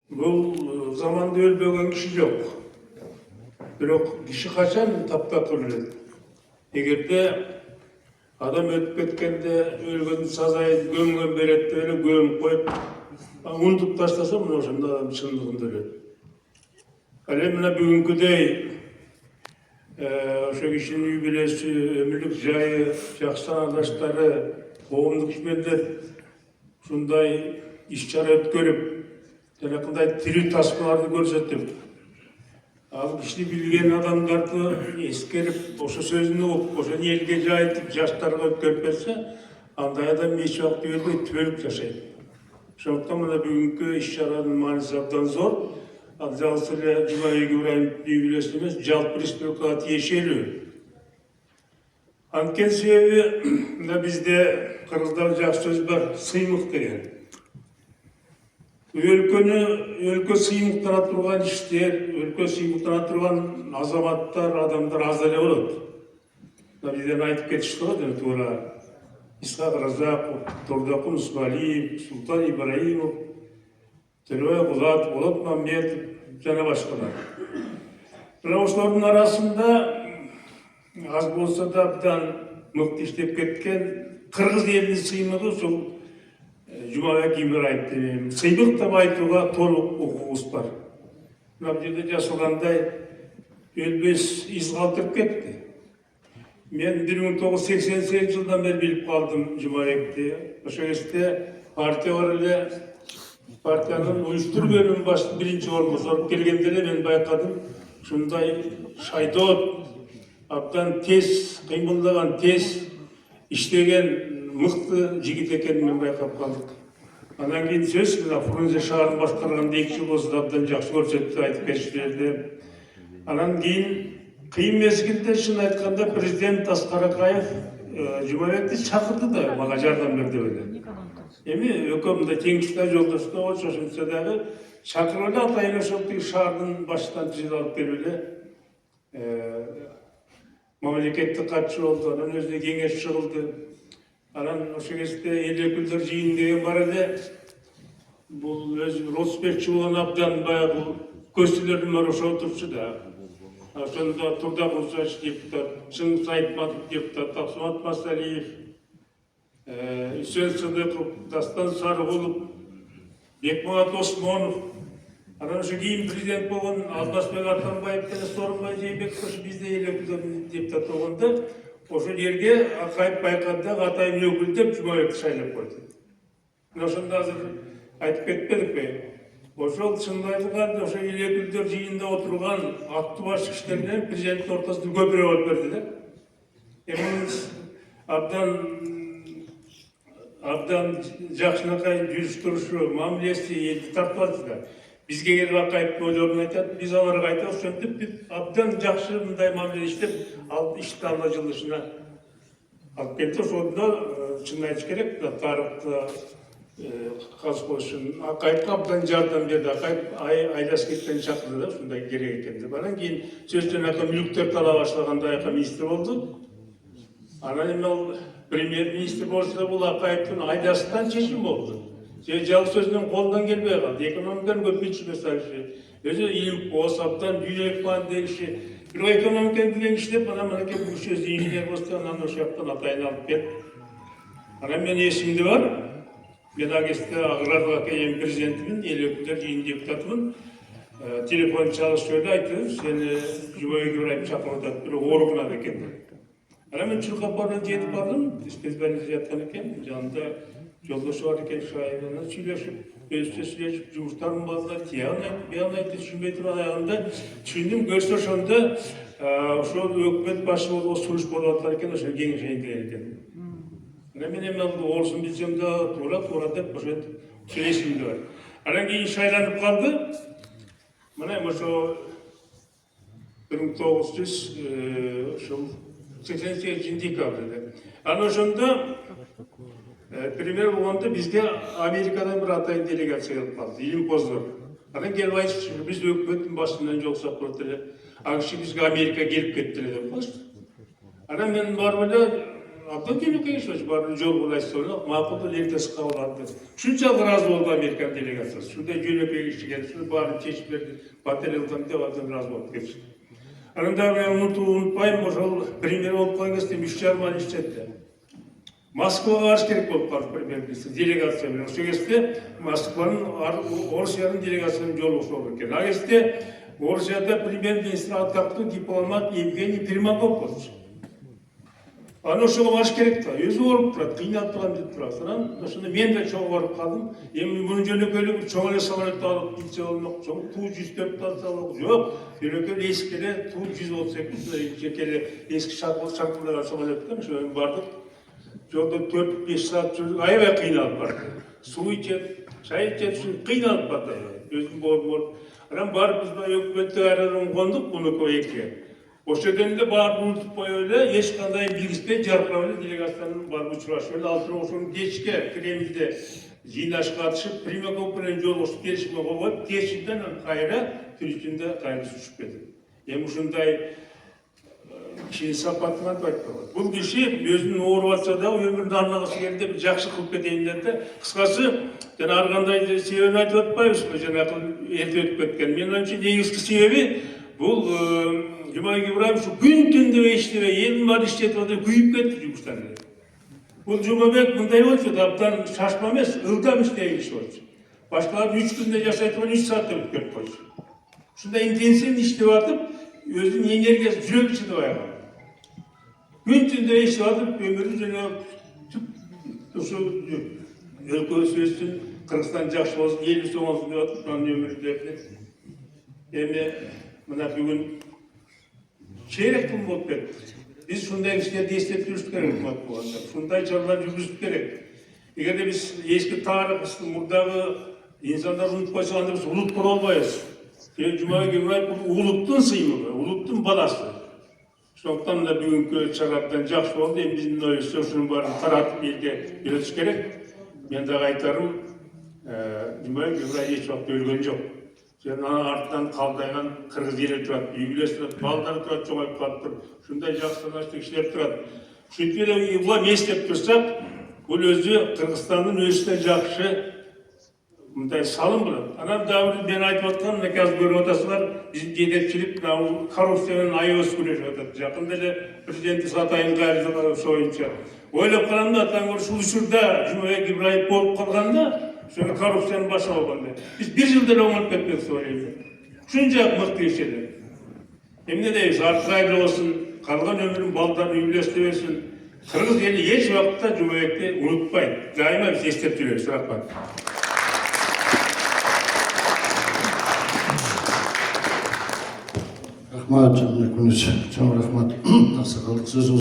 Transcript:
Бұл заманда өлбеген кіші жоқ. Бірақ кіші қашан таптап өледі. Егерде адам өтіп кеткенде өлген сазайын көмген береді, өлі көміп қойып, ұмытып таштаса, мына ошонда адам шындығында өледі. Әле мына бүгінкідей ошо кишинин үй бүлөсү, өмүрлүк жайы, жакшы адаштары, коомдук ишмерлер ушундай иш-чара өткөрүп, жанакындай тирүү тасмаларды көрсөтүп, ал кишини билген адамдарды эскерип, ошо сөзүн угуп, ошону элге жайытып, жаштарга өткөрүп берсе, андай адам эч убакта өлбөйт, түбөлүк жашайт. Ошондуктан мына бүгүнкү иш-чаранын мааниси абдан зор. Ал жалгыз эле Жумабек Ибраимовдун үй бүлөсүнө эмес, жалпы республикага тиешелүү. Анткени себеби мына бизде кыргызда жакшы сөз бар, сыймык деген. Өлкө сыймыктана турган иштер, өлкө сыймыктана турган азаматтар, адамдар аз эле болот. Бизден айтып кетишти го, жана туура Исхак Разаков, Тордокун Усмалиев, Султан Ибраимов, Төлөбай Кулатов, Болот Мамбетов жана башкалар. Бирок ошолордун арасында аз болсо да абдан мыкты иштеп кеткен кыргыз элинин сыймыгы ушул Жумабек Ибраимов деген сыймык деп айтууга толук укугубуз бар. Мына бул жерде жазылгандай өлбөс из калтырып кетти. Мен 1988 жылдан бери билип калдым Жумабекти. Ошол кезде партия бар эле, партиянын уюштуруу бөлүмүнүн башчысы биринчи орунбасары келгенде эле мен байкадым, ушундай шайдот, абдан тез кыймылдаган, тез иштеген мыкты жигит экенин мен байкап калдык. Андан кийин сөз мына Фрунзе шаарын башкарганда 2 жыл болсо да абдан жакшы көрсөттү, айтып кетиштерди. Анан кийин кыйын мезгилде чын айтканда президент Аскар Акаев Жумабекти чакырды да мага жардам бер деп эле. Эми өкөмдө теңчүлөр жолдошто болчу, ошентсе дагы чакырып эле атайын ошол шаардын башынан түзүп алып берип эле мамлекеттик катчы болду, анан өзүнө кеңешчи кылды. Анан ошол кезде эл өкүлдөр жыйын деген бар эле. Бул өзү Росбекчи болгон абдан баягы көзчүлөрдүн баары ошо отурчу да. Ошондо Турда Курсач депутат, Чыңгыз Айтматов депутат, Аксумат Масалиев, Үсен Сыдыков, Дастан Сарыгулов, Бекмурат Осмонов, анан ошо кийин президент болгон Алмазбек Атамбаев жана Сооронбай Жээнбеков ошо бизде эл өкүлдөрүнүн депутаты болгондо ошо жерге Акаев байкады да атайын өкүл деп Жумабекти шайлап койду. Мына ошондо азыр айтып кетпедикпи? Ошол чынын айтылганда ошо эл өкүлдөр жыйынында отурган аттуу баш кишилер менен президенттин ортосунда көпүрө болуп берди да. Эми абдан жакшынакай жүрүш турушу, мамилеси элди тартып алды да. Бизге келип Акаевдин ойлорун айтат, биз аларга айтабыз, ошентип биз абдан жакшы мындай мамиле иштеп, ал ишти алла жылышына алып келди. Ошондо чынын айтыш керек, тарыхта казып үчүн Акаевге абдан жардам берди. Акаев Айласкеттен чакырды да, ушундай керек экен деп. Анан кийин сөзсүз мүлктөрдү ала башлаганда аяка министр болду. Анан эми ал премьер-министр болсо бул Акаевдин айдасынан чечим болду. Жалгыз өзүнүн колунан келбей калды. Экономиканын көп билчү өзү илим кооз, абдан дүйнөлүк маанидеги киши. Бирок экономиканы билген киши деп анан мынакей бул киши өзү инженер болсо анан ошол жактан атайын алып келип. Анан мен эсимде бар. Мен агесте Аграрлык академия президентимин, эл өкүлдөр жыйынынын депутатымын. Телефон чалышып эле айтты, сени Жумабек Ибраимов чакырып атат, бирок оорукунада экен деп. Анан мен Чуркапардан жетип бардым, спецбольницада жаткан экен, жанында жолдошу бар экен, шайынан сүйлөшүп, өзүнчө сүйлөшүп, жумуштарын баалап, тиягын айтып, биягын айтып, түшүнбөй турган аягында түшүндүм, көрсө ошондо ошол өкмөт башы болуп сунуш болуп аткан экен, ошо кеңешейин деген экен. Анан мен эми орусун билсем да туура деп ошентип сүйлөшүмдү бар. Анан кийин шайланып калды. Мына ошо 1988 декабрда. Анан ошондо премьер болгондо бизге Америкадан бир атайын делегация келип калды, илимпоздор. Анан келип айтышты, биз өкмөттүн башынан жолсок болот эле, ал киши бизге Америка келип кетти эле деп коюшту. Анан мен барып эле абдан жөнөкөй баары жол булай сойлап макулдуу лентасы кабыл алды. Ушунчалык ыраазы болду Американ делегациясы. Ушундай жөнөкөй ишти келишти, баарын чечип берди. Батальондон деп абдан ыраазы болуп кетишти. Анан дагы мен унутпайм, ошол премьер болуп калган кезде 3,5 ай иштетти. Москвага барыш керек болуп калды премьер-министр делегация менен. Ошол кезде Москванын Орусиянын делегациясынын жолу ошол экен. Ал кезде Орусияда премьер-министр атактуу дипломат Евгений Примаков болчу. Аны ошого барыш керек да, өзү ооруп турат, кыйналып турган деп турат. Анан ошондо мен да чогуу барып калдым. Эми мунун жөнөкөйлүгү чоң эле самолет алып кетсе болмок, чоң Ту-104 алсак жок. Жөнөкөй эски эле Ту-132 жеке эле эски шаркылдаган самолеттен ошо бардык. Жолда 4-5 саат жүрдүк, аябай кыйналып барды. Суу ичет, чай ичет үчүн кыйналып барды. Өзүм борбор. Анан барып биз өкмөттүк аэродром кондук, Кунуково 2. Ошол жерден эле баарын унутуп коюп эле, эч кандай билгиспей жаркырап эле делегациянын барып учурашып эле, ал тура ошону кечке Кремльде жыйнашка катышып, Примаков менен жолугушуп келишимге кол коюп, кечинен кайра түн ичинде кайра учуп кетти. Эми ушундай кишинин сапатын айтпайт болот. Бул киши өзүнүн ооруп атса да өмүрүнүн арнагысы келди деп жакшы кылып кетейин деди. Кыскасы, жана ар кандай себебин айтып атпайбызбы, жанагы эрте өтүп кеткен. Менин оюмча негизги себеби бул Жумабек Ибраев ушу күн түн деп иштебей, элдин баары иштетип атып күйүп кетти жумуштан. Бул Жумабек мындай болчу, абдан шашма эмес, ылдам иштеген киши болчу. Башкалар 3 күндө жашай турган 3 саатта бүтүп кетип койчу. Ушундай интенсивдүү иштеп атып, өзүнүн энергиясы жүрөк ичинде байкалды. Күн түндө иштеп атып, өмүрү жана ушу өлкөбүз өссүн, Кыргызстан жакшы болсун, элибиз оңолсун деп атып, анын өмүрүн берди. Эми мына бүгүн чейрек күн болуп кетти. Биз ушундай кишилерди эстеп жүрүш керек болот. Ушундай чаралар жүргүзүш керек. Эгерде биз эски тарыхыбызды, мурдагы инсандарды унутпай салганда биз улут кура албайбыз. Жумабек Ибраев бул улуттун сыймыгы, улуттун баласы. Ошондуктан да бүгүнкү чара абдан жакшы болду. Эми биздин оюбузча ушунун баарын таратып элге үйрөтүш керек. Мен дагы айтарым, Жумабек Ибраев эч убакта өлгөн жок. Анын артынан калдайган кыргыз эли турат, үйгүлөр турат, балдары турат, жоголуп калыптыр. Ушундай жакшы санаачы кишилер турат. Ушинтип эле улам эстеп турсак, бул өзү Кыргызстандын өсүнө жакшы мындай салым болот. Анан дагы мен айтып аткан, мына азыр көрүп атасыздар, биздин жетекчилик коррупция менен аябай күрөшүп атат. Жакында эле президенти Атайын кайрылган боюнча. Ойлоп карам да, таң ушул учурда Жумабек Ибраев болуп калганда, ошол коррупцияны башы алганда, биз 1 жылда эле оңолуп кетпек деп ойлойм. Ушунчалык мыкты ишелер. Эмне дейбиз, артка айры болсун, калган өмүрүн балдарын үйлөштүрө берсин. Кыргыз эли эч убакта Жумабекти унутпайт. Дайыма биз эстеп жүрөбүз. Рахмат. Рахмат, Жамбек Күнүс. Чоң рахмат. Аксакалдык сөзүңүз